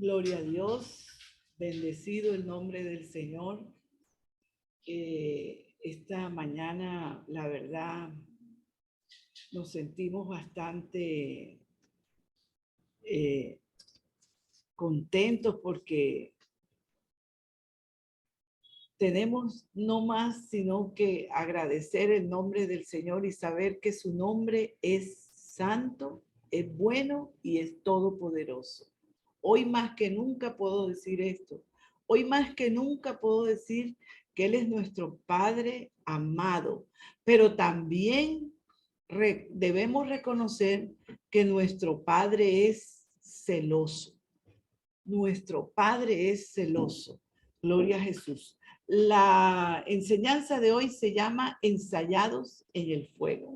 Gloria a Dios, bendecido el nombre del Señor. Esta mañana, la verdad, nos sentimos bastante contentos porque tenemos no más sino que agradecer el nombre del Señor y saber que su nombre es santo, es bueno y es todopoderoso. Hoy más que nunca puedo decir esto. Hoy más que nunca puedo decir que Él es nuestro Padre amado, pero también debemos reconocer que nuestro Padre es celoso. Nuestro Padre es celoso. Gloria a Jesús. La enseñanza de hoy se llama Ensayados en el fuego.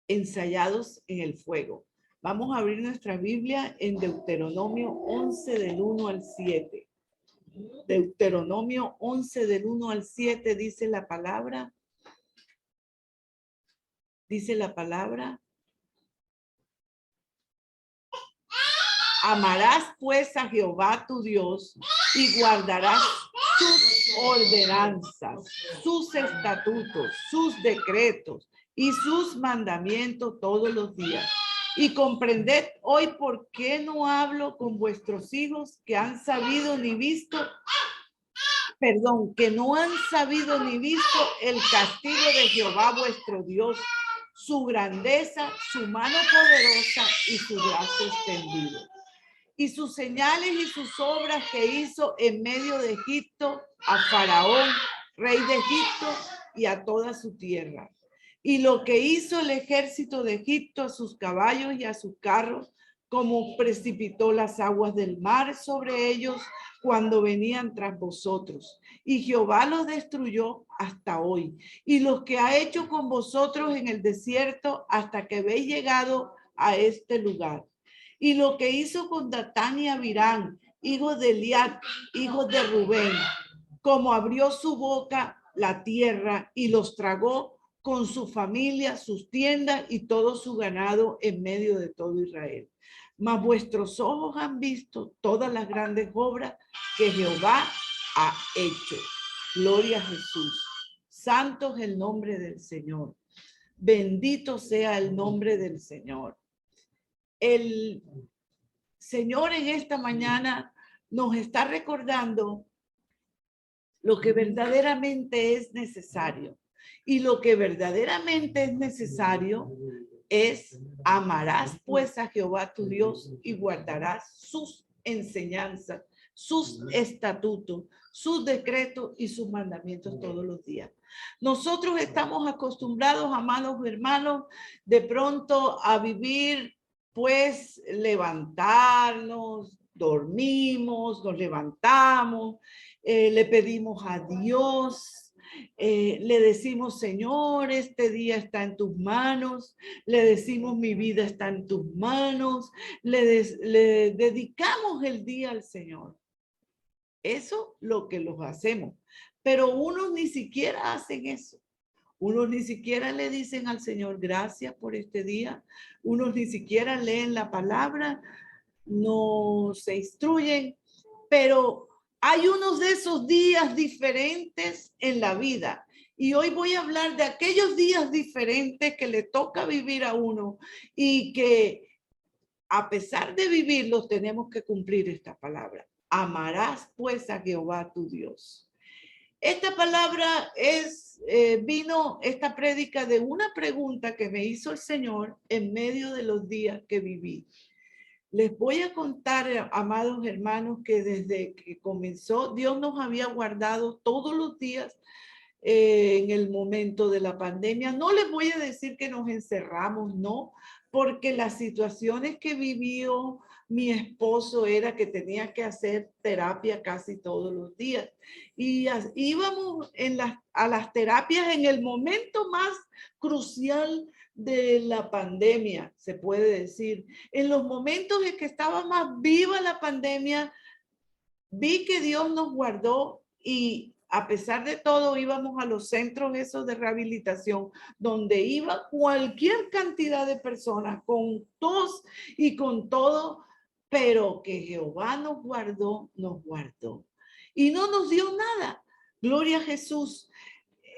Ensayados en el fuego. Vamos a abrir nuestra Biblia en Deuteronomio 11 del 1 al 7. Deuteronomio 11 del 1 al 7 dice la palabra. Dice la palabra. Amarás pues a Jehová tu Dios y guardarás sus ordenanzas, sus estatutos, sus decretos y sus mandamientos todos los días. Y comprended hoy por qué no hablo con vuestros hijos que han sabido ni visto, que no han sabido ni visto el castigo de Jehová vuestro Dios, su grandeza, su mano poderosa y su brazo extendido. Y sus señales y sus obras que hizo en medio de Egipto a Faraón, rey de Egipto, y a toda su tierra. Y lo que hizo el ejército de Egipto a sus caballos y a sus carros, como precipitó las aguas del mar sobre ellos cuando venían tras vosotros. Y Jehová los destruyó hasta hoy. Y los que ha hecho con vosotros en el desierto hasta que habéis llegado a este lugar. Y lo que hizo con Datán y Abirán, hijos de Eliab, hijos de Rubén, como abrió su boca la tierra y los tragó con su familia, sus tiendas y todo su ganado en medio de todo Israel. Mas vuestros ojos han visto todas las grandes obras que Jehová ha hecho. Gloria a Jesús. Santo es el nombre del Señor. Bendito sea el nombre del Señor. El Señor en esta mañana nos está recordando lo que verdaderamente es necesario. Y lo que verdaderamente es necesario es amarás pues a Jehová tu Dios y guardarás sus enseñanzas, sus estatutos, sus decretos y sus mandamientos todos los días. Nosotros estamos acostumbrados, amados hermanos, de pronto a vivir, pues levantarnos, dormimos, nos levantamos, le pedimos a Dios, le decimos, Señor, este día está en tus manos, le decimos, mi vida está en tus manos, le dedicamos el día al Señor. Eso lo que los hacemos, pero unos ni siquiera hacen eso. Unos ni siquiera le dicen al Señor, gracias por este día. Unos ni siquiera leen la palabra, no se instruyen, pero hay unos de esos días diferentes en la vida. Y hoy voy a hablar de aquellos días diferentes que le toca vivir a uno y que a pesar de vivirlos tenemos que cumplir esta palabra. Amarás pues a Jehová tu Dios. Esta palabra vino esta prédica de una pregunta que me hizo el Señor en medio de los días que viví. Les voy a contar, amados hermanos, que desde que comenzó, Dios nos había guardado todos los días en el momento de la pandemia. No les voy a decir que nos encerramos, no, porque las situaciones que vivió mi esposo era que tenía que hacer terapia casi todos los días. Y íbamos a las terapias en el momento más crucial de la pandemia, se puede decir. En los momentos en que estaba más viva la pandemia, vi que Dios nos guardó y a pesar de todo íbamos a los centros esos de rehabilitación donde iba cualquier cantidad de personas con tos y con todo, pero que Jehová nos guardó, nos guardó. Y no nos dio nada. Gloria a Jesús.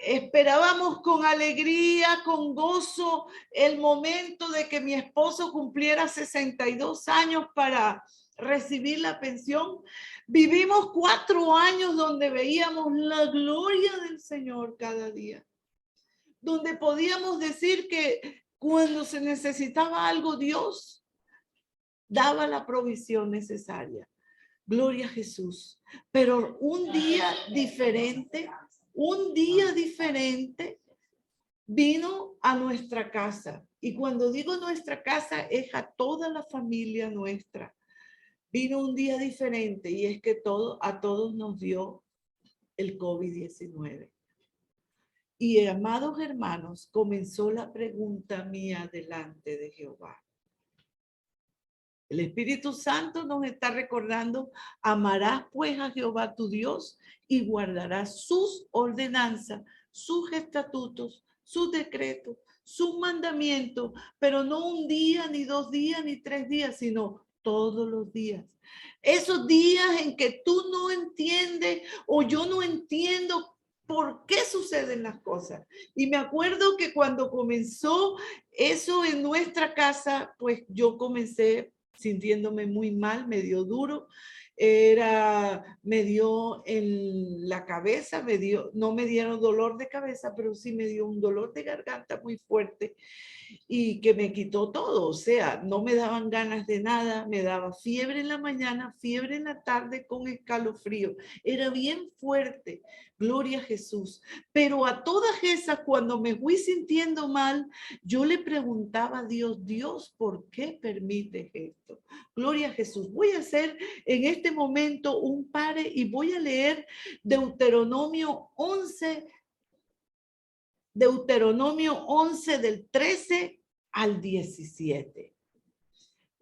Esperábamos con alegría, con gozo, el momento de que mi esposo cumpliera 62 años para recibir la pensión. Vivimos 4 años donde veíamos la gloria del Señor cada día, donde podíamos decir que cuando se necesitaba algo, Dios daba la provisión necesaria. Gloria a Jesús. Pero un día diferente vino a nuestra casa. Y cuando digo nuestra casa, es a toda la familia nuestra. Vino un día diferente y es que a todos nos dio el COVID-19. Y amados hermanos, comenzó la pregunta mía delante de Jehová. El Espíritu Santo nos está recordando: amarás pues a Jehová tu Dios y guardarás sus ordenanzas, sus estatutos, sus decretos, sus mandamientos, pero no un día, ni 2 días, ni 3 días, sino todos los días. Esos días en que tú no entiendes o yo no entiendo por qué suceden las cosas. Y me acuerdo que cuando comenzó eso en nuestra casa, pues yo comencé sintiéndome muy mal, me dio duro, me dio en la cabeza, no me dieron dolor de cabeza, pero sí me dio un dolor de garganta muy fuerte y que me quitó todo. O sea, no me daban ganas de nada, me daba fiebre en la mañana, fiebre en la tarde con escalofrío. Era bien fuerte, gloria a Jesús. Pero a todas esas, cuando me fui sintiendo mal, yo le preguntaba a Dios: Dios, ¿por qué permites esto? Gloria a Jesús. Voy a hacer en este momento un pare y voy a leer Deuteronomio 11 del 13 al 17.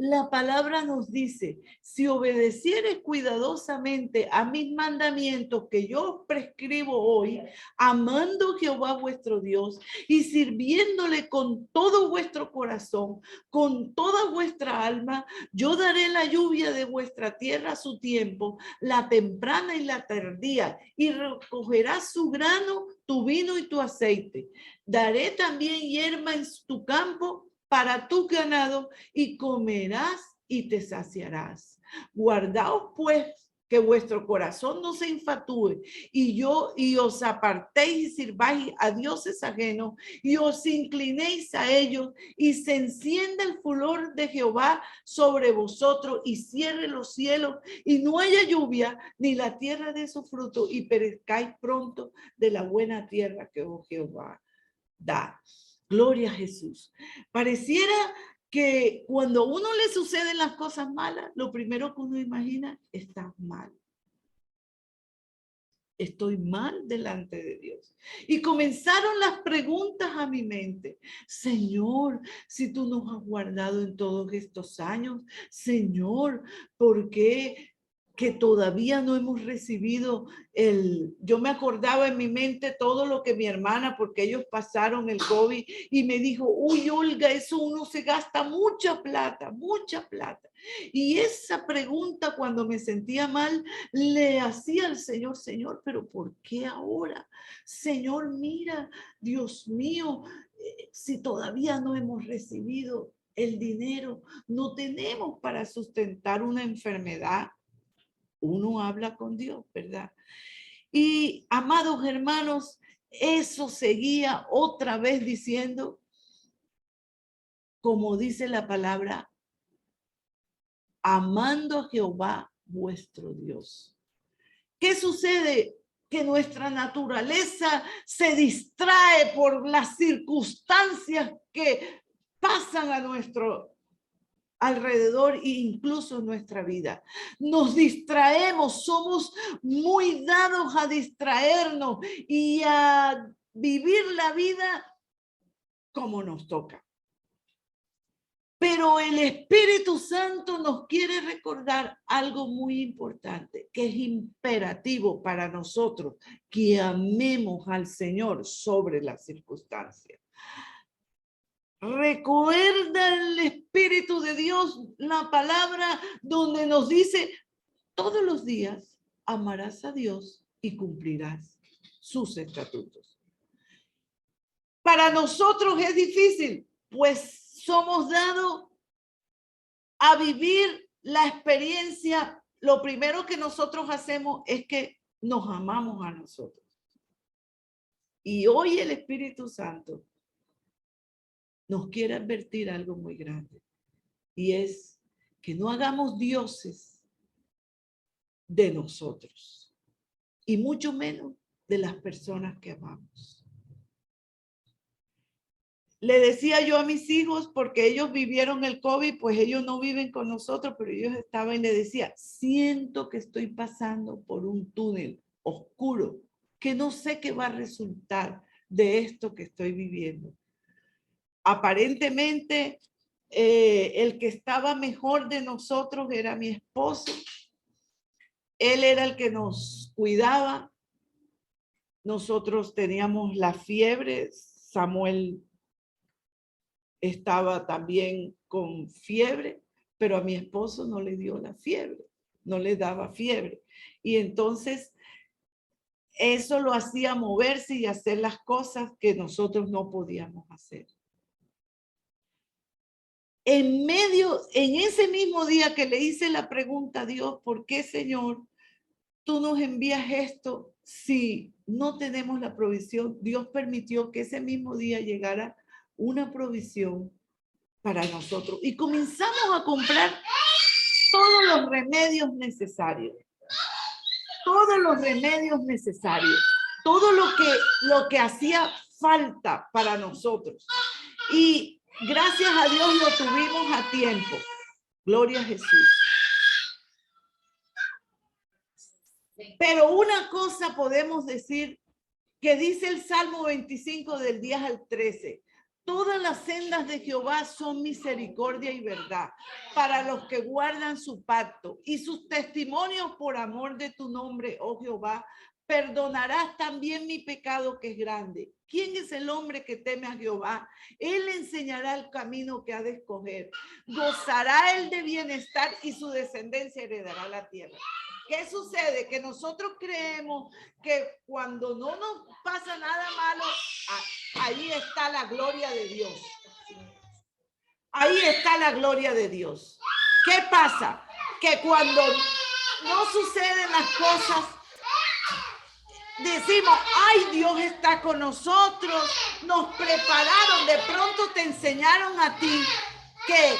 La palabra nos dice: si obedecieres cuidadosamente a mis mandamientos que yo os prescribo hoy, amando a Jehová vuestro Dios y sirviéndole con todo vuestro corazón, con toda vuestra alma, yo daré la lluvia de vuestra tierra a su tiempo, la temprana y la tardía, y recogerás su grano, tu vino y tu aceite. Daré también hierba en tu campo para tu ganado, y comerás y te saciarás. Guardaos pues que vuestro corazón no se infatúe y os apartéis y sirváis a dioses ajenos y os inclinéis a ellos, y se encienda el furor de Jehová sobre vosotros y cierre los cielos y no haya lluvia ni la tierra de su fruto, y perezcáis pronto de la buena tierra que Jehová da. Gloria a Jesús. Pareciera que cuando a uno le suceden las cosas malas, lo primero que uno imagina: está mal. Estoy mal delante de Dios. Y comenzaron las preguntas a mi mente: Señor, si tú nos has guardado en todos estos años, Señor, ¿por qué que todavía no hemos recibido yo me acordaba en mi mente todo lo que mi hermana, porque ellos pasaron el COVID, y me dijo: uy, Olga, eso uno se gasta mucha plata, mucha plata. Y esa pregunta, cuando me sentía mal, le hacía al Señor: Señor, pero ¿por qué ahora? Señor, mira, Dios mío, si todavía no hemos recibido el dinero, no tenemos para sustentar una enfermedad. Uno habla con Dios, ¿verdad? Y amados hermanos, eso seguía otra vez diciendo, como dice la palabra: amando a Jehová vuestro Dios. ¿Qué sucede? Que nuestra naturaleza se distrae por las circunstancias que pasan a nuestro alrededor e incluso nuestra vida. Nos distraemos, somos muy dados a distraernos y a vivir la vida como nos toca. Pero el Espíritu Santo nos quiere recordar algo muy importante, que es imperativo para nosotros, que amemos al Señor sobre las circunstancias. Recuerda el Espíritu de Dios, la palabra donde nos dice todos los días amarás a Dios y cumplirás sus estatutos. Para nosotros es difícil, pues somos dados a vivir la experiencia. Lo primero que nosotros hacemos es que nos amamos a nosotros. Y hoy el Espíritu Santo nos quiere advertir algo muy grande. Y es que no hagamos dioses de nosotros. Y mucho menos de las personas que amamos. Le decía yo a mis hijos, porque ellos vivieron el COVID, pues ellos no viven con nosotros, pero ellos estaban y le decía, siento que estoy pasando por un túnel oscuro, que no sé qué va a resultar de esto que estoy viviendo. Aparentemente, el que estaba mejor de nosotros era mi esposo. Él era el que nos cuidaba. Nosotros teníamos la fiebre. Samuel estaba también con fiebre, pero a mi esposo no le dio la fiebre, no le daba fiebre. Y entonces eso lo hacía moverse y hacer las cosas que nosotros no podíamos hacer. En ese mismo día que le hice la pregunta a Dios, ¿por qué, Señor, tú nos envías esto si no tenemos la provisión? Dios permitió que ese mismo día llegara una provisión para nosotros y comenzamos a comprar todos los remedios necesarios. Todos los remedios necesarios. Todo lo que hacía falta para nosotros. Y gracias a Dios lo tuvimos a tiempo. Gloria a Jesús. Pero una cosa podemos decir que dice el Salmo 25 del 10 al 13. Todas las sendas de Jehová son misericordia y verdad para los que guardan su pacto y sus testimonios por amor de tu nombre, oh Jehová. Perdonarás también mi pecado que es grande. ¿Quién es el hombre que teme a Jehová? Él le enseñará el camino que ha de escoger. Gozará él de bienestar y su descendencia heredará la tierra. ¿Qué sucede? Que nosotros creemos que cuando no nos pasa nada malo, ahí está la gloria de Dios. Ahí está la gloria de Dios. ¿Qué pasa? Que cuando no suceden las cosas, decimos, ay, Dios está con nosotros, nos prepararon, de pronto te enseñaron a ti que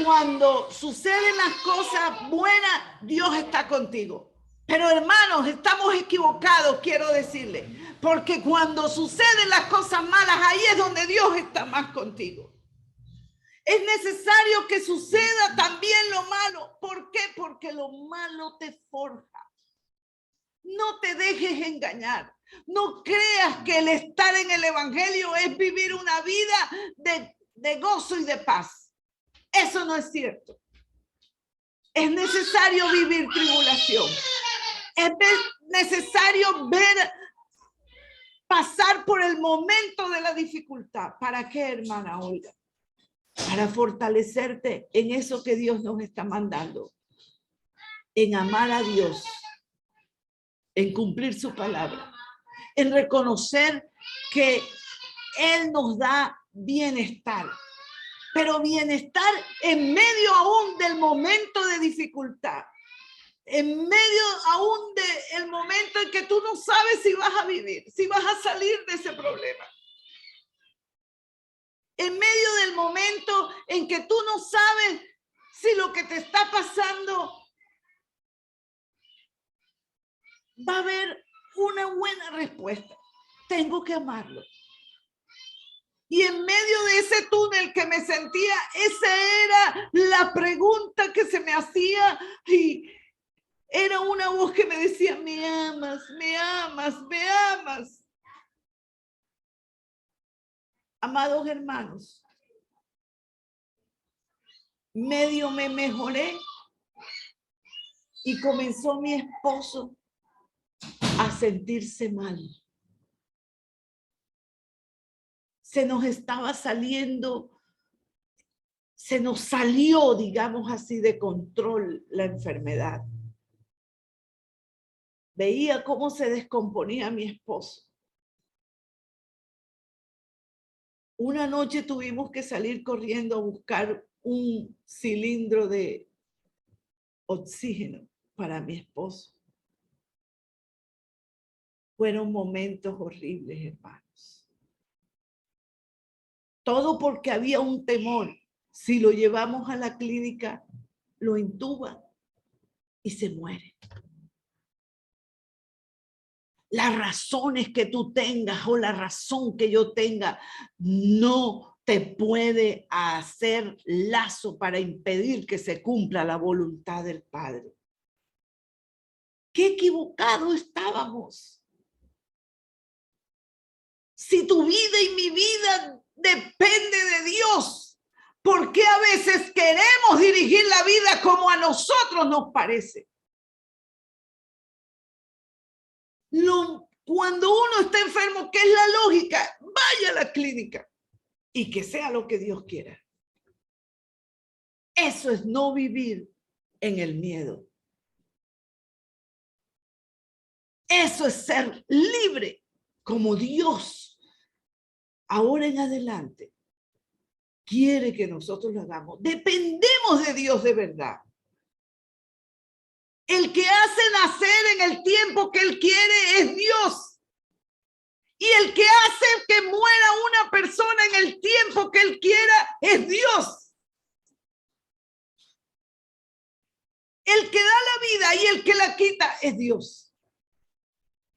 cuando suceden las cosas buenas, Dios está contigo. Pero hermanos, estamos equivocados, quiero decirle, porque cuando suceden las cosas malas, ahí es donde Dios está más contigo. Es necesario que suceda también lo malo. ¿Por qué? Porque lo malo te forja. No te dejes engañar. No creas que el estar en el evangelio es vivir una vida de gozo y de paz. Eso no es cierto. Es necesario vivir tribulación. Es necesario pasar por el momento de la dificultad. ¿Para qué, hermana Olga? Para fortalecerte en eso que Dios nos está mandando. En amar a Dios. En cumplir su palabra. En reconocer que Él nos da bienestar. Pero bienestar en medio aún del momento de dificultad. En medio aún del momento en que tú no sabes si vas a vivir, si vas a salir de ese problema. En medio del momento en que tú no sabes si lo que te está pasando va a haber una buena respuesta. Tengo que amarlo. Y en medio de ese túnel que me sentía, esa era la pregunta que se me hacía y era una voz que me decía, me amas, me amas, me amas. Amados hermanos, medio me mejoré y comenzó mi esposo a sentirse mal. Se nos estaba saliendo se nos salió, digamos así, de control la enfermedad. Veía cómo se descomponía mi esposo. Una noche tuvimos que salir corriendo a buscar un cilindro de oxígeno para mi esposo. Fueron momentos horribles, hermanos. Todo porque había un temor. Si lo llevamos a la clínica, lo intuban y se muere. Las razones que tú tengas o la razón que yo tenga no te puede hacer lazo para impedir que se cumpla la voluntad del Padre. Qué equivocado estábamos. Si tu vida y mi vida depende de Dios, ¿por qué a veces queremos dirigir la vida como a nosotros nos parece? Cuando uno está enfermo, ¿qué es la lógica? Vaya a la clínica y que sea lo que Dios quiera. Eso es no vivir en el miedo. Eso es ser libre como Dios ahora en adelante quiere que nosotros lo hagamos. Dependemos de Dios de verdad. El que hace nacer en el tiempo que Él quiere es Dios. Y el que hace que muera una persona en el tiempo que Él quiera es Dios. El que da la vida y el que la quita es Dios.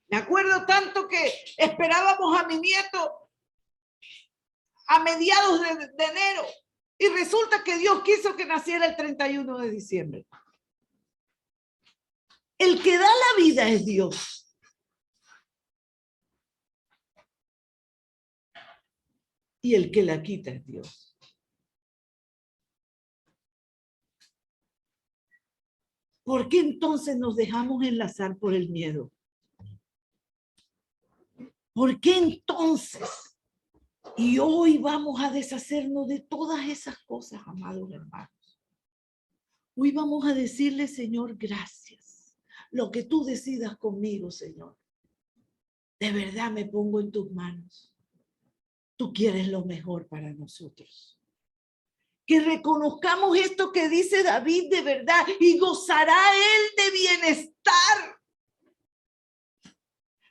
Me acuerdo tanto que esperábamos a mi nieto a mediados de enero y resulta que Dios quiso que naciera el 31 de diciembre. El que da la vida es Dios. Y el que la quita es Dios. ¿Por qué entonces nos dejamos enlazar por el miedo? ¿Por qué entonces? Y hoy vamos a deshacernos de todas esas cosas, amados hermanos. Hoy vamos a decirle, Señor, gracias. Lo que tú decidas conmigo, Señor. De verdad me pongo en tus manos. Tú quieres lo mejor para nosotros. Que reconozcamos esto que dice David de verdad y gozará él de bienestar.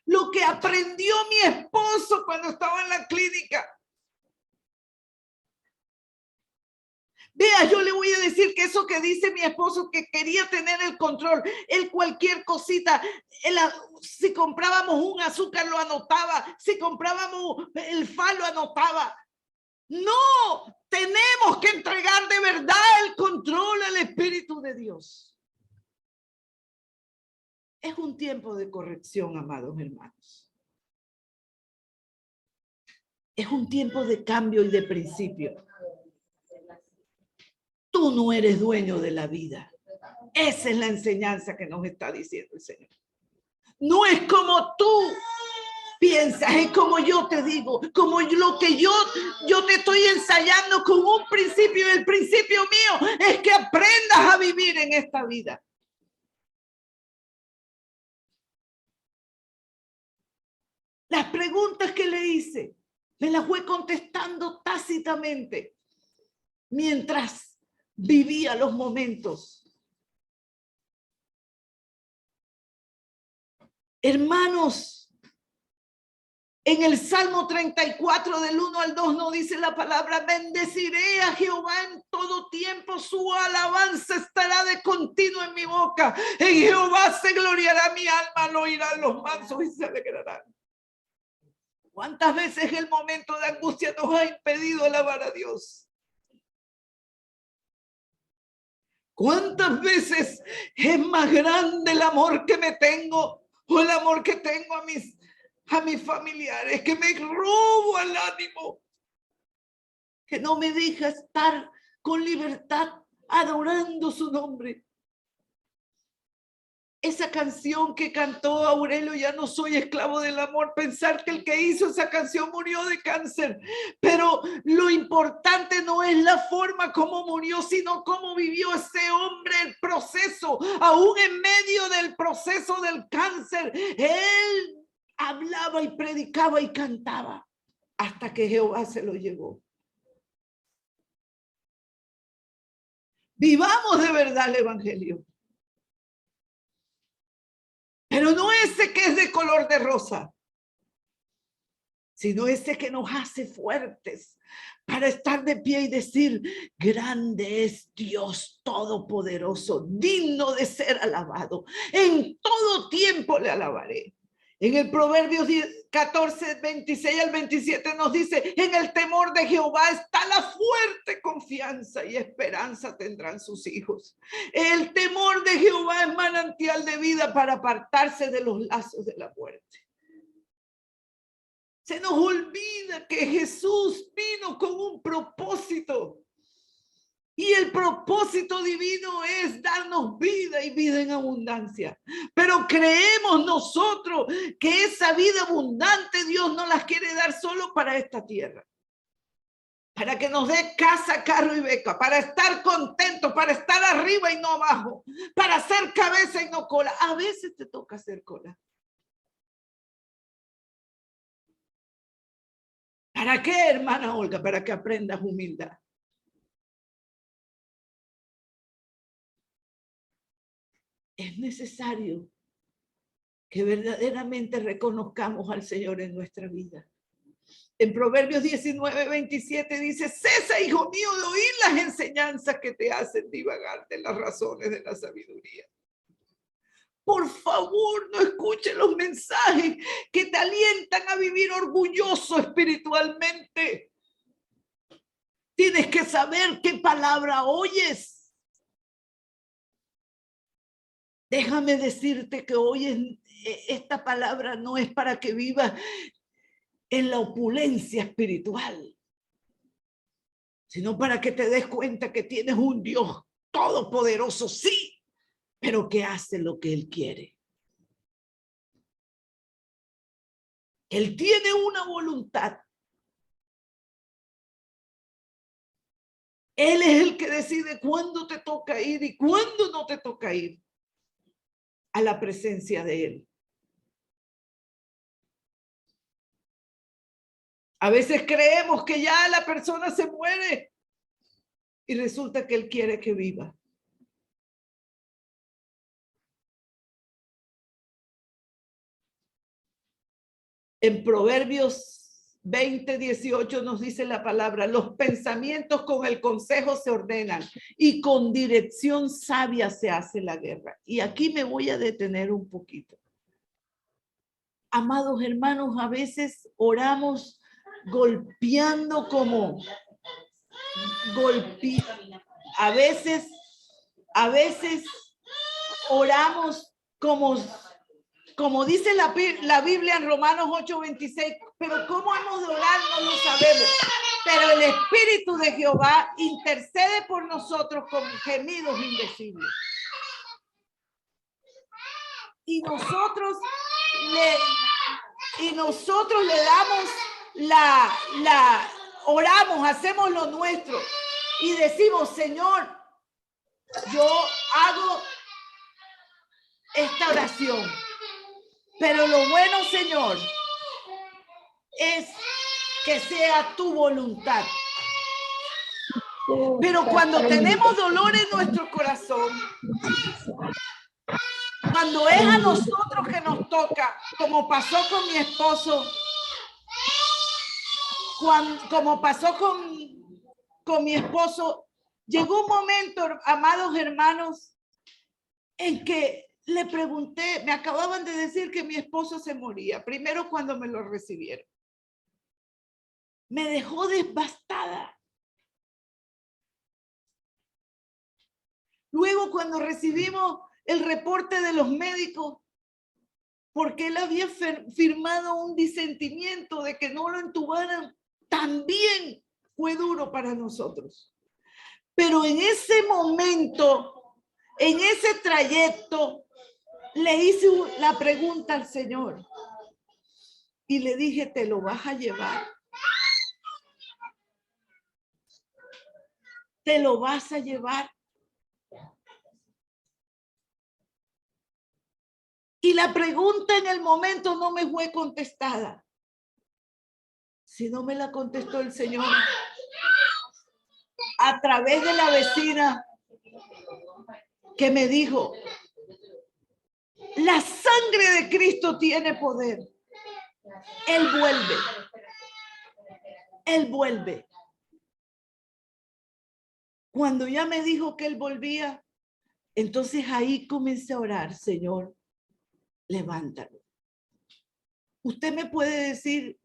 Lo que aprendió mi esposo cuando estaba en la clínica. Vea, yo le voy a decir que eso que dice mi esposo, que quería tener el control, él cualquier cosita, si comprábamos un azúcar lo anotaba, si comprábamos el FA lo anotaba. No, tenemos que entregar de verdad el control al Espíritu de Dios. Es un tiempo de corrección, amados hermanos. Es un tiempo de cambio y de principio. Tú no eres dueño de la vida. Esa es la enseñanza que nos está diciendo el Señor. No es como tú piensas, es como yo te digo, como lo que yo te estoy ensayando con un principio. Y el principio mío es que aprendas a vivir en esta vida. Las preguntas que le hice, me las fue contestando tácitamente mientras vivía los momentos. Hermanos, en el Salmo 34 del 1 al 2 no dice la palabra: bendeciré a Jehová en todo tiempo, su alabanza estará de continuo en mi boca. En Jehová se gloriará mi alma, lo oirán los mansos y se alegrarán. ¿Cuántas veces el momento de angustia nos ha impedido alabar a Dios? ¿Cuántas veces es más grande el amor que me tengo o el amor que tengo a mis familiares, que me robo el ánimo, que no me deja estar con libertad adorando su nombre? esa canción que cantó Aurelio, Ya no soy esclavo del amor, pensar que el que hizo esa canción murió de cáncer, pero lo importante no es la forma como murió, sino cómo vivió ese hombre el proceso, aún en medio del proceso del cáncer. Él hablaba y predicaba y cantaba hasta que Jehová se lo llevó. Vivamos de verdad el evangelio. Pero no ese que es de color de rosa, sino ese que nos hace fuertes para estar de pie y decir, grande es Dios Todopoderoso, digno de ser alabado. En todo tiempo le alabaré. En el Proverbios 14, 26 al 27 nos dice, en el temor de Jehová está la fuerte confianza y esperanza tendrán sus hijos. El temor de Jehová es manantial de vida para apartarse de los lazos de la muerte. Se nos olvida que Jesús vino con un propósito. Y el propósito divino es darnos vida y vida en abundancia. Pero creemos nosotros que esa vida abundante Dios no las quiere dar solo para esta tierra. Para que nos dé casa, carro y beca. Para estar contentos, para estar arriba y no abajo. Para hacer cabeza y no cola. A veces te toca hacer cola. ¿Para qué, hermana Olga? Para que aprendas humildad. Es necesario que verdaderamente reconozcamos al Señor en nuestra vida. En Proverbios 19, 27 dice, cesa, hijo mío, de oír las enseñanzas que te hacen divagar de las razones de la sabiduría. Por favor, no escuches los mensajes que te alientan a vivir orgulloso espiritualmente. Tienes que saber qué palabra oyes. Déjame decirte que hoy esta palabra no es para que vivas en la opulencia espiritual, sino para que te des cuenta que tienes un Dios todopoderoso, sí, pero que hace lo que Él quiere. Él tiene una voluntad. Él es el que decide cuándo te toca ir y cuándo no te toca ir a la presencia de Él. A veces creemos que ya la persona se muere y resulta que Él quiere que viva. En Proverbios 20, 18 nos dice la palabra, los pensamientos con el consejo se ordenan y con dirección sabia se hace la guerra. Y aquí me voy a detener un poquito. Amados hermanos, a veces oramos golpeando a veces oramos como dice la Biblia en Romanos 8:26, pero cómo hemos de orar no lo sabemos. Pero el Espíritu de Jehová intercede por nosotros con gemidos indecibles. Y nosotros le damos oramos, hacemos lo nuestro y decimos, Señor, yo hago esta oración. Pero lo bueno, Señor, es que sea tu voluntad. Pero cuando tenemos dolor en nuestro corazón, cuando es a nosotros que nos toca, como pasó con mi esposo, como pasó con mi esposo, llegó un momento, amados hermanos, en que le pregunté, me acababan de decir que mi esposo se moría, primero cuando me lo recibieron. Me dejó devastada. Luego cuando recibimos el reporte de los médicos, porque él había firmado un disentimiento de que no lo entubaran, también fue duro para nosotros. Pero en ese momento, en ese trayecto, Le hice la pregunta al Señor y le dije, ¿te lo vas a llevar? ¿Te lo vas a llevar? Y la pregunta en el momento no me fue contestada, sino me la contestó el Señor a través de la vecina que me dijo, la sangre de Cristo tiene poder. Él vuelve. Él vuelve. Cuando ya me dijo que él volvía, entonces ahí comencé a orar, Señor, levántalo. Usted me puede decir,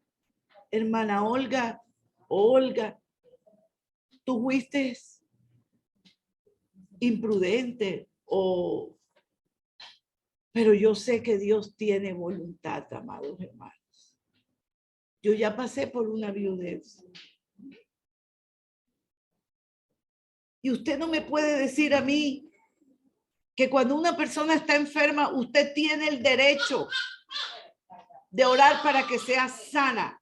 hermana Olga, tú fuiste imprudente pero yo sé que Dios tiene voluntad, amados hermanos. Yo ya pasé por una viudez. Y usted no me puede decir a mí que cuando una persona está enferma, usted tiene el derecho de orar para que sea sana.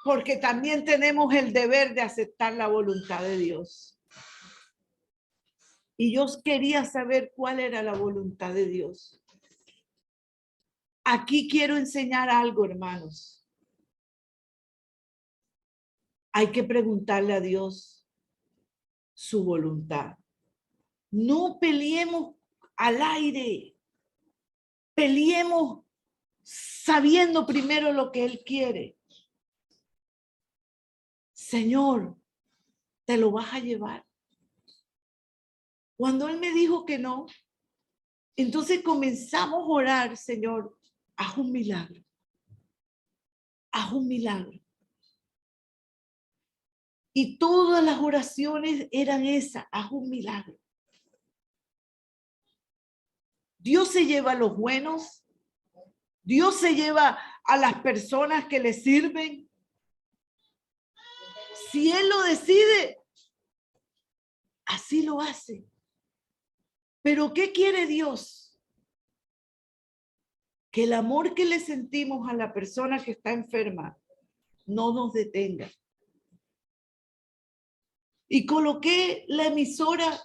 Porque también tenemos el deber de aceptar la voluntad de Dios. Y yo quería saber cuál era la voluntad de Dios. Aquí quiero enseñar algo, hermanos. Hay que preguntarle a Dios su voluntad. No peleemos al aire. Peleemos sabiendo primero lo que Él quiere. Señor, ¿te lo vas a llevar? Cuando Él me dijo que no, entonces comenzamos a orar, Señor, haz un milagro. Haz un milagro. Y todas las oraciones eran esas, haz un milagro. Dios se lleva a los buenos. Dios se lleva a las personas que le sirven. Si Él lo decide, así lo hace. Pero ¿qué quiere Dios? Que el amor que le sentimos a la persona que está enferma no nos detenga. Y coloqué la emisora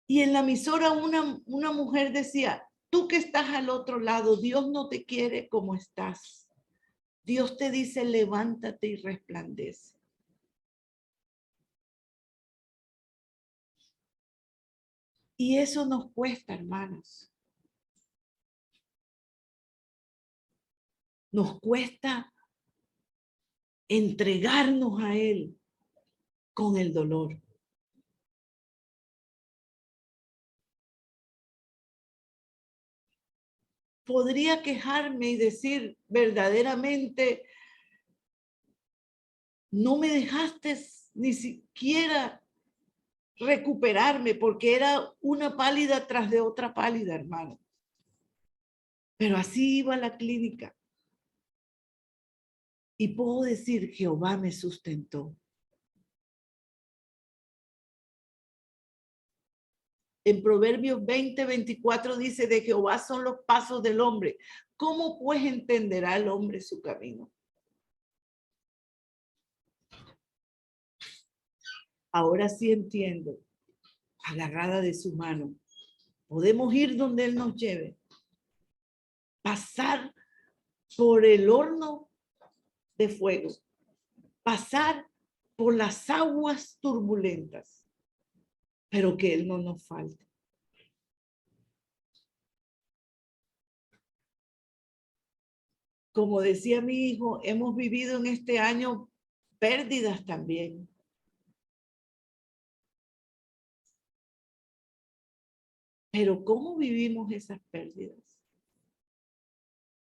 y en la emisora una mujer decía, tú que estás al otro lado, Dios no te quiere como estás. Dios te dice, levántate y resplandece. Y eso nos cuesta, hermanos. Nos cuesta entregarnos a Él con el dolor. Podría quejarme y decir verdaderamente, no me dejaste ni siquiera recuperarme porque era una pálida tras de otra pálida, hermano. Pero así iba a la clínica. Y puedo decir, Jehová me sustentó. En Proverbios 20:24 dice, de Jehová son los pasos del hombre. ¿Cómo pues entenderá el hombre su camino? Ahora sí entiendo, agarrada de su mano. Podemos ir donde Él nos lleve. Pasar por el horno de fuego. Pasar por las aguas turbulentas. Pero que Él no nos falte. Como decía mi hijo, hemos vivido en este año pérdidas también. Pero ¿cómo vivimos esas pérdidas?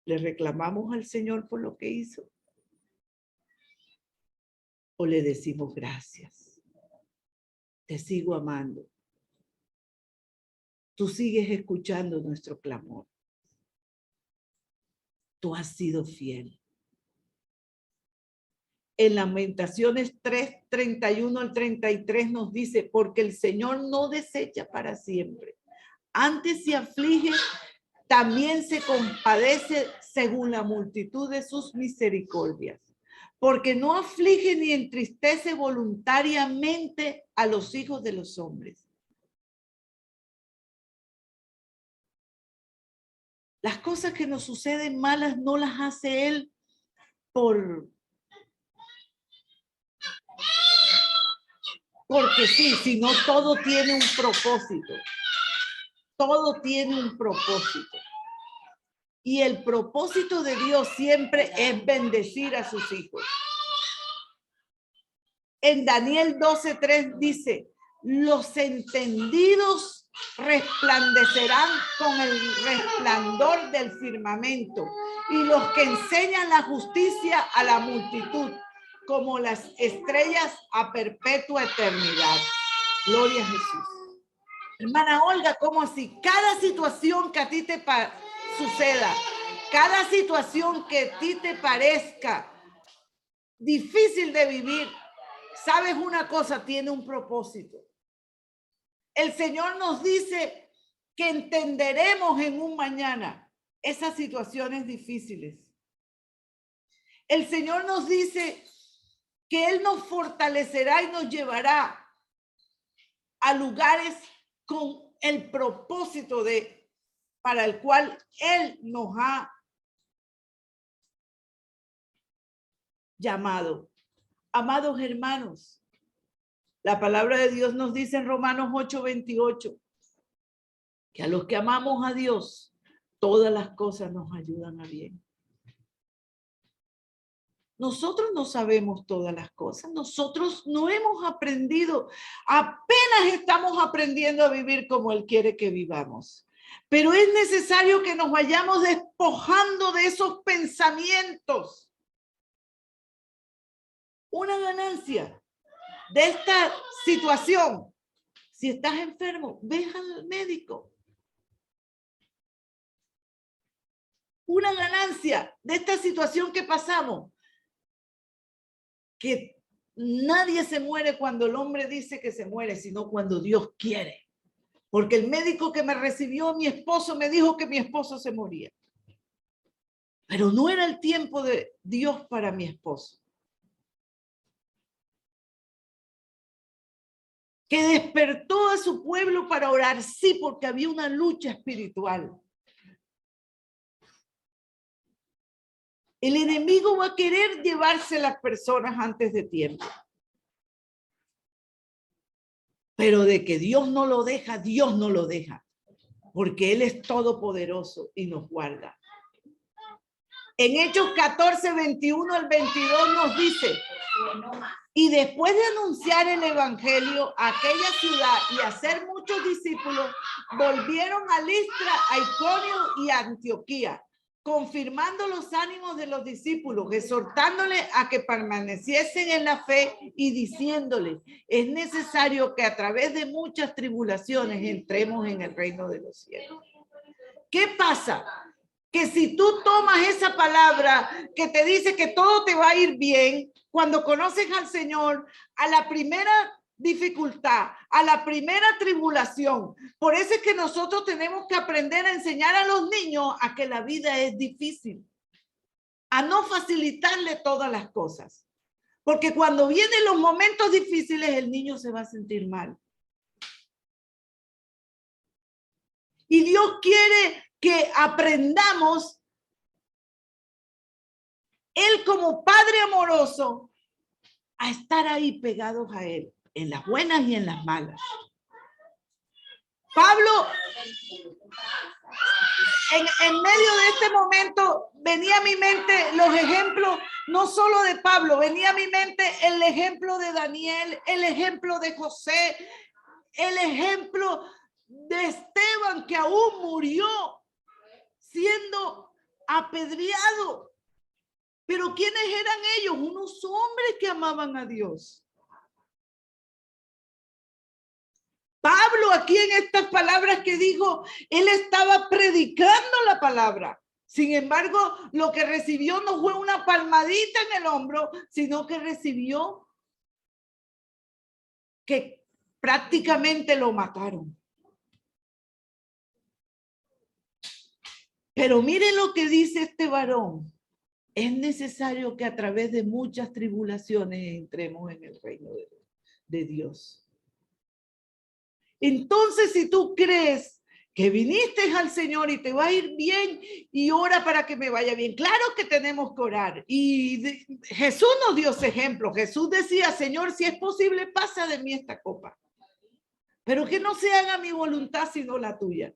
¿Le reclamamos al Señor por lo que hizo? ¿O le decimos gracias? Te sigo amando. Tú sigues escuchando nuestro clamor. Tú has sido fiel. En Lamentaciones 3:31 al 33 nos dice, porque el Señor no desecha para siempre Antes se aflige, también se compadece según la multitud de sus misericordias, porque no aflige ni entristece voluntariamente a los hijos de los hombres. Las cosas que nos suceden malas no las hace Él porque sí, sino todo tiene un propósito. Todo tiene un propósito. Y el propósito de Dios siempre es bendecir a sus hijos. En Daniel 12:3 dice, los entendidos resplandecerán con el resplandor del firmamento, y los que enseñan la justicia a la multitud, como las estrellas a perpetua eternidad. Gloria a Jesús. Hermana Olga, ¿cómo así? Cada situación que a ti te suceda, cada situación que a ti te parezca difícil de vivir, sabes una cosa, tiene un propósito. El Señor nos dice que entenderemos en un mañana esas situaciones difíciles. El Señor nos dice que Él nos fortalecerá y nos llevará a lugares con el propósito para el cual Él nos ha llamado. Amados hermanos, la palabra de Dios nos dice en Romanos 8:28 que a los que amamos a Dios, todas las cosas nos ayudan a bien. Nosotros no sabemos todas las cosas, nosotros no hemos aprendido, apenas estamos aprendiendo a vivir como Él quiere que vivamos. Pero es necesario que nos vayamos despojando de esos pensamientos. Una ganancia de esta situación, si estás enfermo, ve al médico. Una ganancia de esta situación que pasamos, que nadie se muere cuando el hombre dice que se muere, sino cuando Dios quiere. Porque el médico que me recibió, mi esposo, me dijo que mi esposo se moría. Pero no era el tiempo de Dios para mi esposo. Que despertó a su pueblo para orar, sí, porque había una lucha espiritual. El enemigo va a querer llevarse las personas antes de tiempo. Pero de que Dios no lo deja, Dios no lo deja. Porque Él es todopoderoso y nos guarda. En Hechos 14:21 al 22 nos dice, y después de anunciar el evangelio a aquella ciudad y hacer muchos discípulos, volvieron a Listra, a Iconio y a Antioquía, confirmando los ánimos de los discípulos, exhortándoles a que permaneciesen en la fe y diciéndoles, es necesario que a través de muchas tribulaciones entremos en el reino de los cielos. ¿Qué pasa? Que si tú tomas esa palabra que te dice que todo te va a ir bien, cuando conoces al Señor, a la primera dificultad, a la primera tribulación, por eso es que nosotros tenemos que aprender a enseñar a los niños a que la vida es difícil, a no facilitarle todas las cosas, porque cuando vienen los momentos difíciles, el niño se va a sentir mal. Y Dios quiere que aprendamos, Él como Padre amoroso, a estar ahí pegados a Él, en las buenas y en las malas. Pablo, en medio de este momento, venía a mi mente los ejemplos, no solo de Pablo, venía a mi mente el ejemplo de Daniel, el ejemplo de José, el ejemplo de Esteban, que aún murió siendo apedreado. Pero ¿quiénes eran ellos? Unos hombres que amaban a Dios. Pablo, aquí en estas palabras que dijo, él estaba predicando la palabra. Sin embargo, lo que recibió no fue una palmadita en el hombro, sino que recibió que prácticamente lo mataron. Pero miren lo que dice este varón. Es necesario que a través de muchas tribulaciones entremos en el reino de Dios. Entonces, si tú crees que viniste al Señor y te va a ir bien y ora para que me vaya bien, claro que tenemos que orar. Y Jesús nos dio ese ejemplo. Jesús decía, Señor, si es posible, pasa de mí esta copa. Pero que no se haga mi voluntad sino la tuya.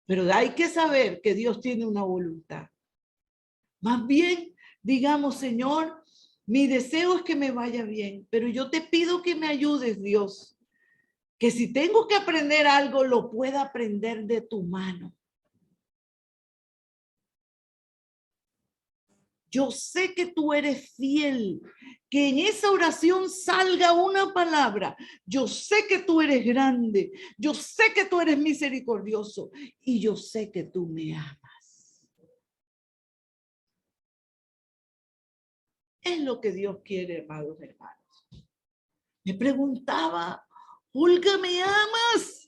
Pero hay que saber que Dios tiene una voluntad. Más bien, digamos, Señor, mi deseo es que me vaya bien, pero yo te pido que me ayudes, Dios, que si tengo que aprender algo, lo pueda aprender de tu mano. Yo sé que tú eres fiel, que en esa oración salga una palabra. Yo sé que tú eres grande, yo sé que tú eres misericordioso y yo sé que tú me amas. Es lo que Dios quiere, amados hermanos. Me preguntaba, Olga, ¿me amas?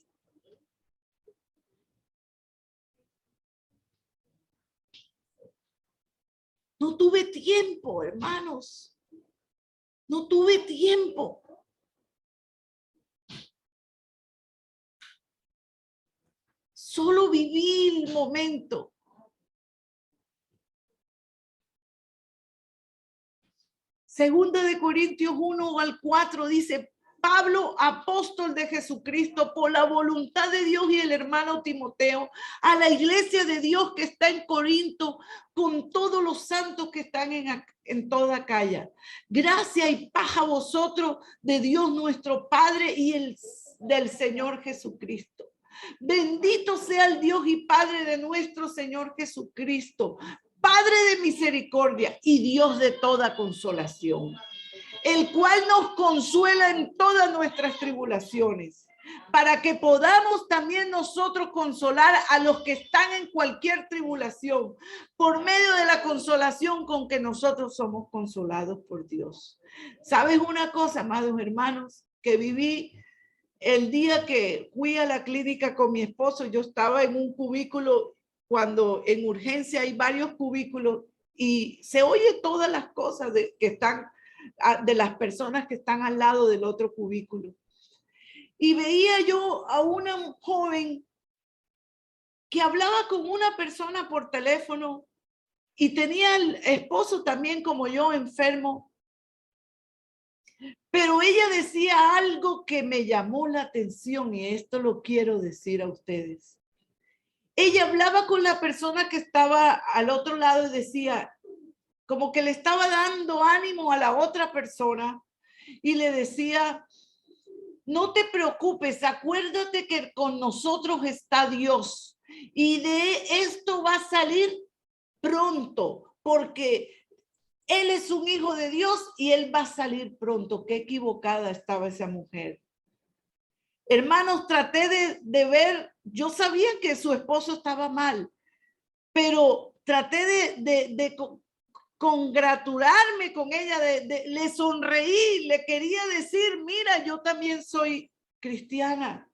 No tuve tiempo, hermanos. No tuve tiempo. Solo viví el momento. Segunda de Corintios 1 al 4 dice, Pablo, apóstol de Jesucristo, por la voluntad de Dios y el hermano Timoteo, a la iglesia de Dios que está en Corinto, con todos los santos que están en toda Acaya. Gracia y paz a vosotros de Dios nuestro Padre y del Señor Jesucristo. Bendito sea el Dios y Padre de nuestro Señor Jesucristo, Padre de misericordia y Dios de toda consolación, el cual nos consuela en todas nuestras tribulaciones, para que podamos también nosotros consolar a los que están en cualquier tribulación, por medio de la consolación con que nosotros somos consolados por Dios. ¿Sabes una cosa, amados hermanos? Que viví el día que fui a la clínica con mi esposo. Yo estaba en un cubículo, cuando en urgencia hay varios cubículos y se oye todas las cosas que están, de las personas que están al lado del otro cubículo. Y veía yo a una joven que hablaba con una persona por teléfono y tenía el esposo también como yo enfermo. Pero ella decía algo que me llamó la atención y esto lo quiero decir a ustedes. Ella hablaba con la persona que estaba al otro lado y decía, como que le estaba dando ánimo a la otra persona y le decía, no te preocupes, acuérdate que con nosotros está Dios y de esto va a salir pronto, porque Él es un hijo de Dios y Él va a salir pronto. Qué equivocada estaba esa mujer. Hermanos, traté de ver, yo sabía que su esposo estaba mal, pero traté de congratularme con ella, le sonreí, le quería decir, mira, yo también soy cristiana.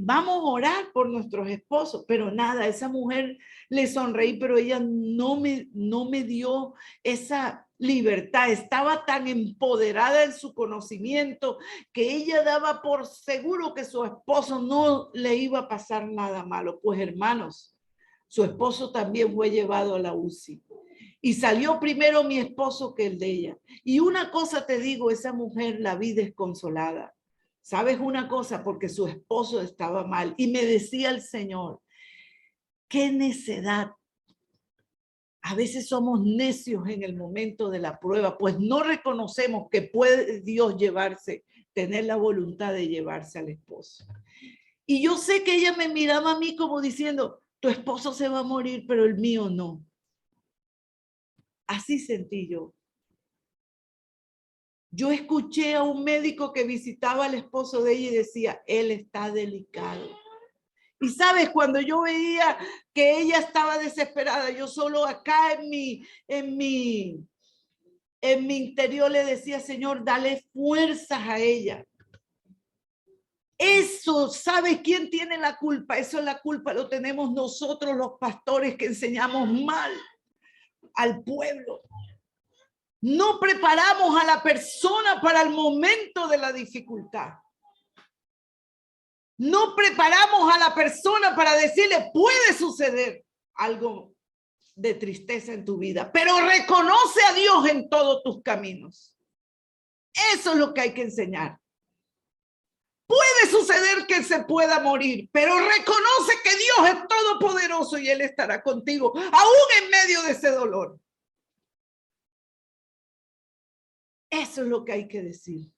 Vamos a orar por nuestros esposos, pero nada, esa mujer le sonreí, pero ella no me dio esa libertad. Estaba tan empoderada en su conocimiento que ella daba por seguro que su esposo no le iba a pasar nada malo. Pues hermanos, su esposo también fue llevado a la UCI y salió primero mi esposo que el de ella. Y una cosa te digo, esa mujer la vi desconsolada. ¿Sabes una cosa? Porque su esposo estaba mal. Y me decía el Señor, qué necedad. A veces somos necios en el momento de la prueba, pues no reconocemos que puede Dios tener la voluntad de llevarse al esposo. Y yo sé que ella me miraba a mí como diciendo, tu esposo se va a morir, pero el mío no. Así sentí yo. Yo escuché a un médico que visitaba al esposo de ella y decía, él está delicado. Y sabes, cuando yo veía que ella estaba desesperada, yo solo acá en mi interior le decía, Señor, dale fuerzas a ella. Eso, ¿sabe quién tiene la culpa? Eso es la culpa, lo tenemos nosotros los pastores que enseñamos mal al pueblo. No preparamos a la persona para el momento de la dificultad. No preparamos a la persona para decirle, puede suceder algo de tristeza en tu vida, pero reconoce a Dios en todos tus caminos. Eso es lo que hay que enseñar. Puede suceder que se pueda morir, pero reconoce que Dios es todopoderoso y Él estará contigo, aún en medio de ese dolor. Eso es lo que hay que decir.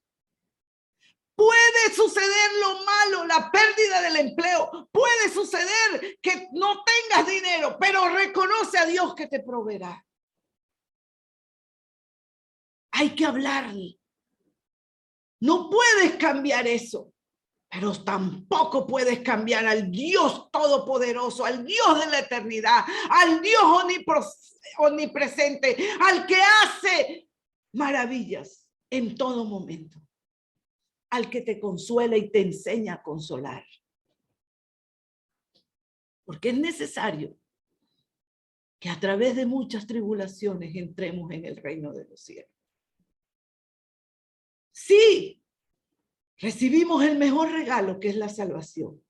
Puede suceder lo malo, la pérdida del empleo. Puede suceder que no tengas dinero, pero reconoce a Dios que te proveerá. Hay que hablarle. No puedes cambiar eso. Pero tampoco puedes cambiar al Dios todopoderoso, al Dios de la eternidad, al Dios omnipresente, al que hace maravillas en todo momento, al que te consuela y te enseña a consolar. Porque es necesario que a través de muchas tribulaciones entremos en el reino de los cielos. Sí. Recibimos el mejor regalo, que es la salvación.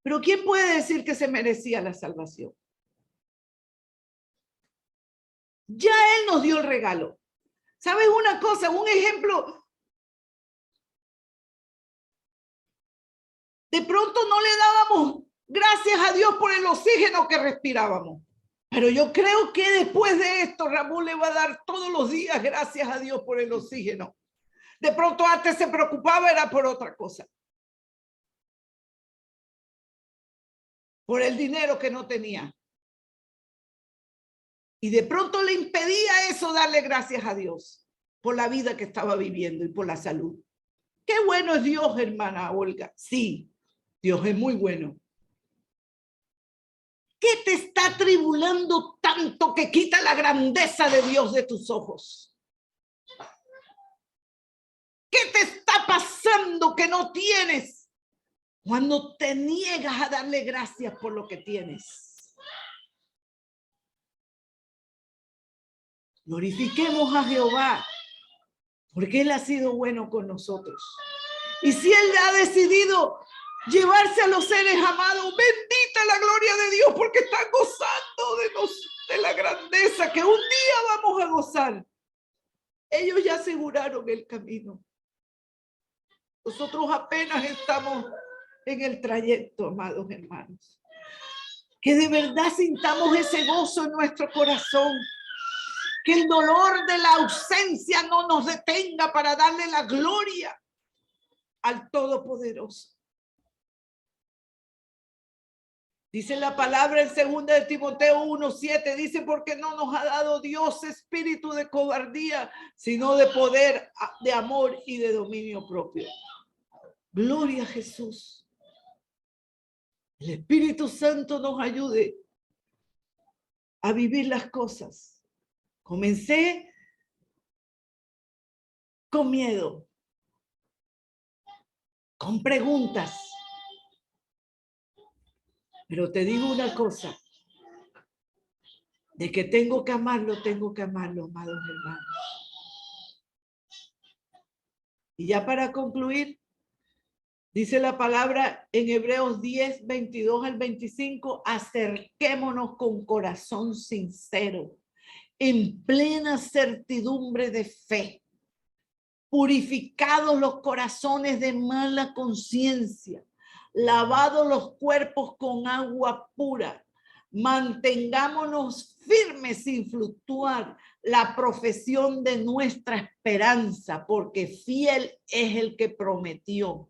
Pero ¿quién puede decir que se merecía la salvación? Ya Él nos dio el regalo. ¿Sabes una cosa? Un ejemplo. De pronto no le dábamos gracias a Dios por el oxígeno que respirábamos. Pero yo creo que después de esto, Ramón le va a dar todos los días gracias a Dios por el oxígeno. De pronto antes se preocupaba, era por otra cosa. Por el dinero que no tenía. Y de pronto le impedía eso darle gracias a Dios por la vida que estaba viviendo y por la salud. Qué bueno es Dios, hermana Olga. Sí, Dios es muy bueno. ¿Qué te está tribulando tanto que quita la grandeza de Dios de tus ojos? ¿Qué te está pasando que no tienes cuando te niegas a darle gracias por lo que tienes? Glorifiquemos a Jehová, porque Él ha sido bueno con nosotros. Y si Él ha decidido llevarse a los seres amados, bendita la gloria de Dios, porque están gozando de la grandeza que un día vamos a gozar. Ellos ya aseguraron el camino. Nosotros apenas estamos en el trayecto, amados hermanos. Que de verdad sintamos ese gozo en nuestro corazón. Que el dolor de la ausencia no nos detenga para darle la gloria al Todopoderoso. Dice la palabra en 2 de Timoteo 1:7, dice, porque no nos ha dado Dios espíritu de cobardía, sino de poder, de amor y de dominio propio. Gloria a Jesús. El Espíritu Santo nos ayude a vivir las cosas. Comencé con miedo, con preguntas. Pero te digo una cosa, de que tengo que amarlo, amados hermanos. Y ya para concluir, dice la palabra en Hebreos 10, 22 al 25, acerquémonos con corazón sincero, en plena certidumbre de fe, purificados los corazones de mala conciencia, lavados los cuerpos con agua pura, mantengámonos firmes sin fluctuar la profesión de nuestra esperanza, porque fiel es el que prometió.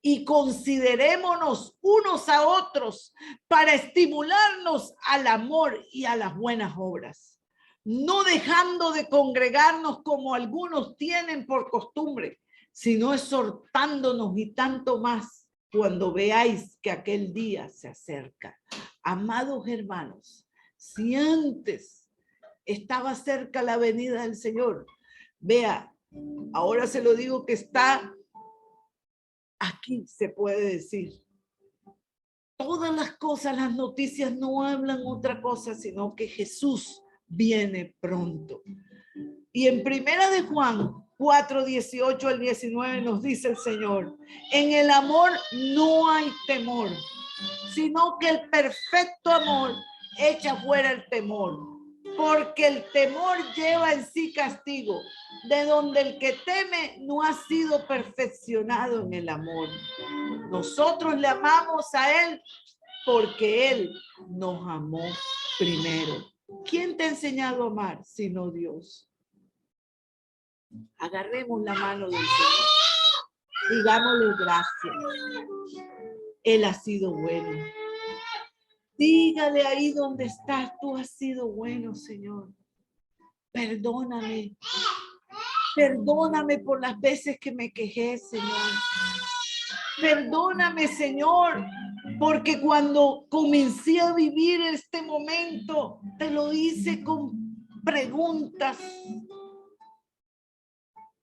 Y considerémonos unos a otros para estimularnos al amor y a las buenas obras, no dejando de congregarnos como algunos tienen por costumbre, sino exhortándonos y tanto más cuando veáis que aquel día se acerca. Amados hermanos, si antes estaba cerca la venida del Señor, vea, ahora se lo digo que está aquí se puede decir. Todas las cosas, las noticias no hablan otra cosa, sino que Jesús viene pronto. Y en Primera de Juan 4:18 al 19 nos dice el Señor: en el amor no hay temor, sino que el perfecto amor echa fuera el temor, porque el temor lleva en sí castigo, de donde el que teme no ha sido perfeccionado en el amor. Nosotros le amamos a Él porque Él nos amó primero. ¿Quién te ha enseñado a amar sino Dios? Agarremos la mano del Señor. Digámosle gracias. Él ha sido bueno. Dígale ahí donde estás: tú has sido bueno, Señor. Perdóname. Perdóname por las veces que me quejé, Señor. Perdóname, Señor, porque cuando comencé a vivir este momento, te lo hice con preguntas.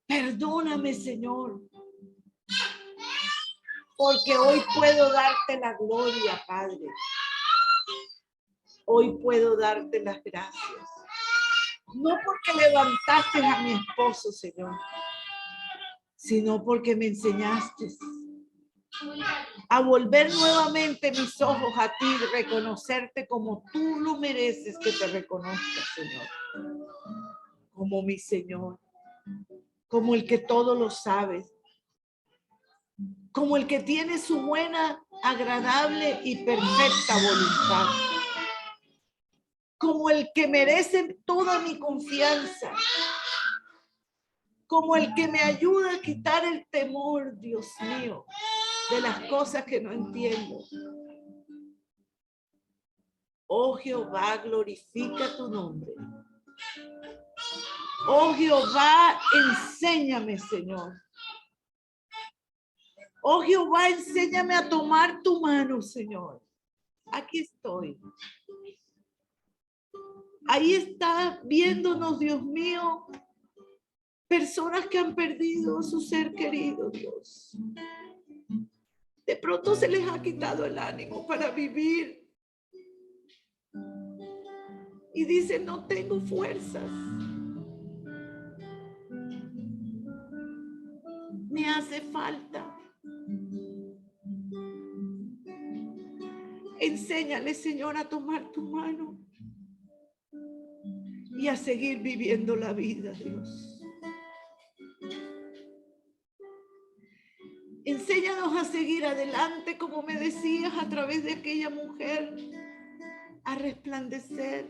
Perdóname, Señor, porque hoy puedo darte la gloria, Padre. Hoy puedo darte las gracias. No porque levantaste a mi esposo, Señor, sino porque me enseñaste a volver nuevamente mis ojos a ti, reconocerte como tú lo mereces que te reconozcas, Señor. Como mi Señor, como el que todo lo sabe, como el que tiene su buena, agradable y perfecta voluntad, como el que merece toda mi confianza, como el que me ayuda a quitar el temor, Dios mío, de las cosas que no entiendo. Oh Jehová, glorifica tu nombre. Oh Jehová, enséñame, Señor. Oh Jehová, enséñame a tomar tu mano, Señor. Aquí estoy. Ahí está viéndonos, Dios mío, personas que han perdido su ser querido, Dios. De pronto se les ha quitado el ánimo para vivir. Y dicen: no tengo fuerzas. Me hace falta. Enséñale, Señor, a tomar tu mano y a seguir viviendo la vida, Dios. Enséñanos a seguir adelante, como me decías, a través de aquella mujer, a resplandecer,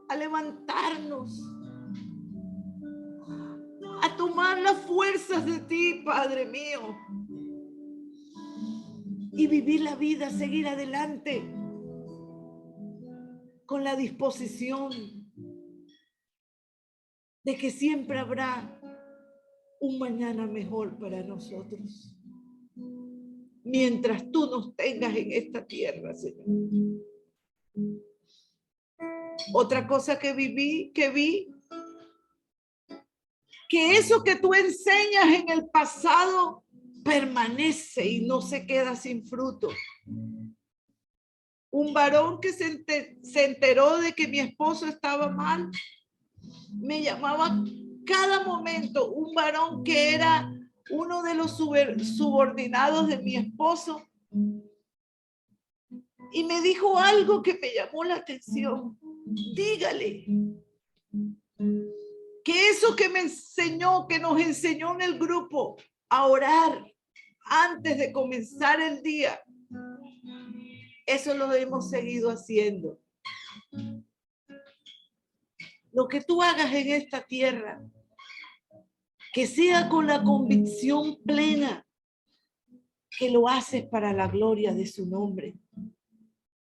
a levantarnos, a tomar las fuerzas de ti, Padre mío, y vivir la vida, seguir adelante con la disposición de que siempre habrá un mañana mejor para nosotros, mientras tú nos tengas en esta tierra, Señor. Otra cosa que vi, que eso que tú enseñas en el pasado permanece y no se queda sin fruto. Un varón que se enteró de que mi esposo estaba mal, me llamaba cada momento. Un varón que era uno de los subordinados de mi esposo, y me dijo algo que me llamó la atención. Dígale que eso que me enseñó, que nos enseñó en el grupo a orar antes de comenzar el día, eso lo hemos seguido haciendo. Lo que tú hagas en esta tierra, que sea con la convicción plena que lo haces para la gloria de su nombre,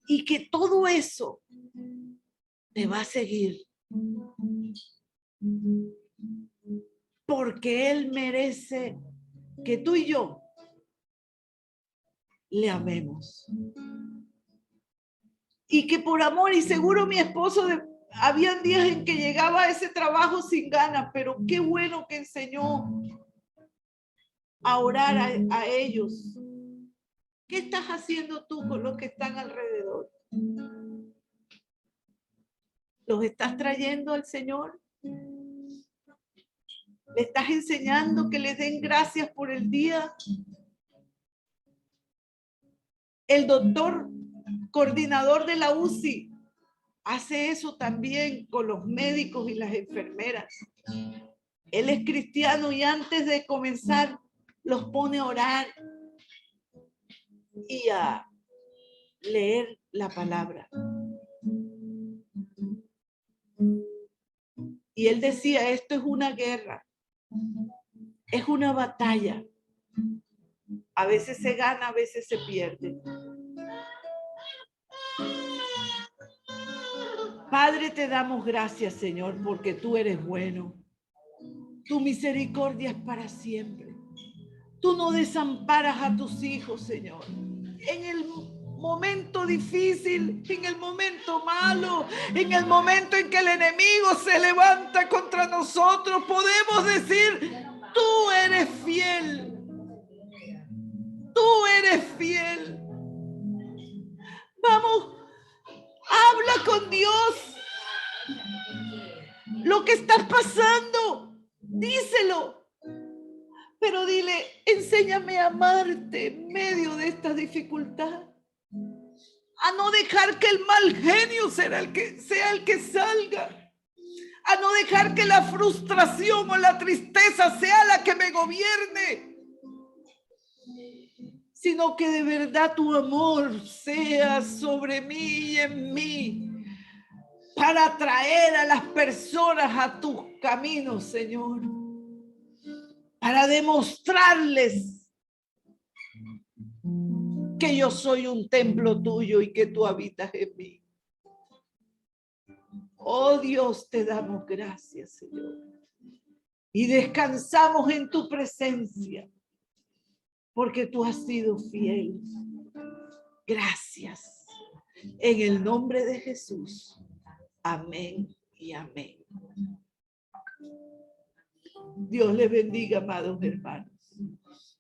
y que todo eso te va a seguir, porque Él merece que tú y yo le amemos. Y que por amor, y seguro mi esposo, habían días en que llegaba a ese trabajo sin ganas, pero qué bueno que enseñó a orar a ellos. ¿Qué estás haciendo tú con los que están alrededor? ¿Los estás trayendo al Señor? ¿Le estás enseñando que les den gracias por el día? El doctor coordinador de la UCI hace eso también con los médicos y las enfermeras. Él es cristiano y antes de comenzar los pone a orar y a leer la palabra. Y él decía, esto es una guerra, es una batalla. A veces se gana, a veces se pierde. Padre, te damos gracias, Señor, porque tú eres bueno. Tu misericordia es para siempre. Tú no desamparas a tus hijos, Señor. En el momento difícil, en el momento malo, en el momento en que el enemigo se levanta contra nosotros, podemos decir, tú eres fiel. Tú eres fiel. Vamos, habla con Dios. Lo que estás pasando, díselo. Pero dile, enséñame a amarte en medio de esta dificultad. A no dejar que el mal genio sea el que salga. A no dejar que la frustración o la tristeza sea la que me gobierne. Sino que de verdad tu amor sea sobre mí y en mí. Para atraer a las personas a tus caminos, Señor. Para demostrarles que yo soy un templo tuyo y que tú habitas en mí. Oh Dios, te damos gracias, Señor. Y descansamos en tu presencia, porque tú has sido fiel. Gracias. En el nombre de Jesús. Amén y amén. Dios les bendiga, amados hermanos.